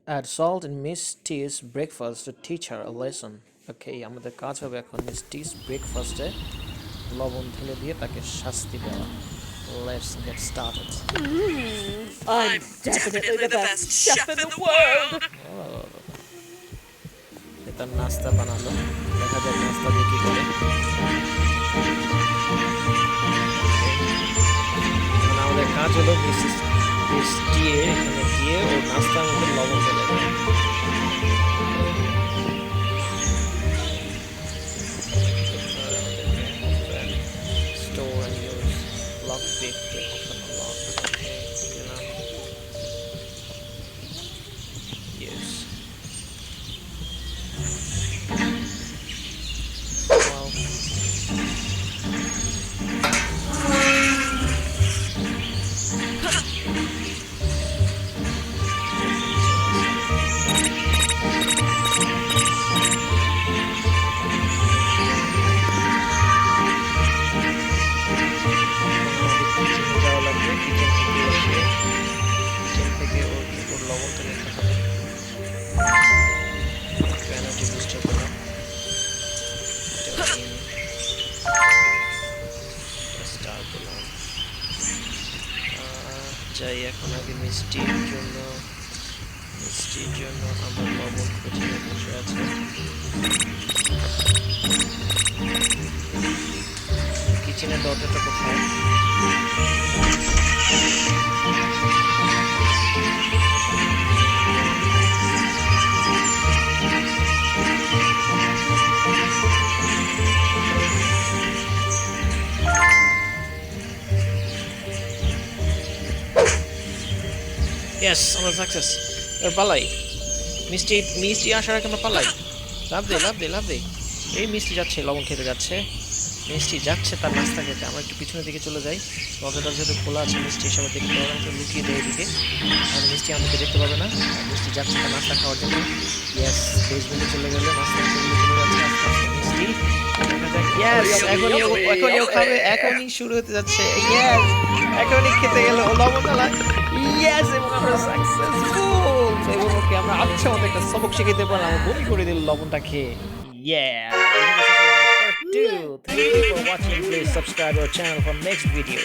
Add salt in Miss T's breakfast to teach her a lesson. Okay, আমাদের কাজ হবে এখন Miss T's breakfast-এ লবণ ঢেলে দিয়ে তাকে শাস্তি দেওয়া. Let's get started. I'm definitely the best chef in the world. এটা নাস্তা বানালো, দেখা যাক নাস্তা দিয়ে কি করে. এখন আমাদের কাজ হলো Miss T এখানে গিয়ে ওর নাস্তার মধ্যে লবণ ঢেলে দেওয়া. Store and use lockpick to open a lock. Okay, use. Well, যাই এখন আগে মিষ্টির জন্য আমার লবণ খুঁজে বসে আছে. কিচেনের দরজাটা কোথায়? Yes, আমরা সাকসেস. এর পালাই মিষ্টি আসার আগে আমরা পালাই. লাভ দে. এই মিষ্টি যাচ্ছে, লবণ খেতে যাচ্ছে. মিষ্টি যাচ্ছে তার নাস্তা খেতে. আমরা একটু পিছনের দিকে চলে যাই. দরজাটা যেহেতু খোলা আছে মিষ্টি সবাই দেখতে পাবে না, লুকিয়ে দেয় এদিকে. আর মিষ্টি আমাকে দেখতে পাবে না. আর মিষ্টি যাচ্ছে তার নাস্তা খাওয়ার জন্য. ইয়েস, বেসমেন্টে চলে গেলে নাস্তা চলে যাচ্ছে আস্তে আস্তে মিষ্টি. ইয়েস, এখনই খাবে, এখনই শুরু হতে যাচ্ছে. ইয়েস, এখনই খেতে গেল ও লবণ ঢালা. ইয়েস, এবং আমরা সাকসেসফুল. এবং ওকে আমরা আচ্ছা মতো একটা সবক শিখাইতে পারলাম. বমি করে দিল লবণটা খেয়ে. Yeah. Part 2. Thank you for watching. Please subscribe our channel for next video.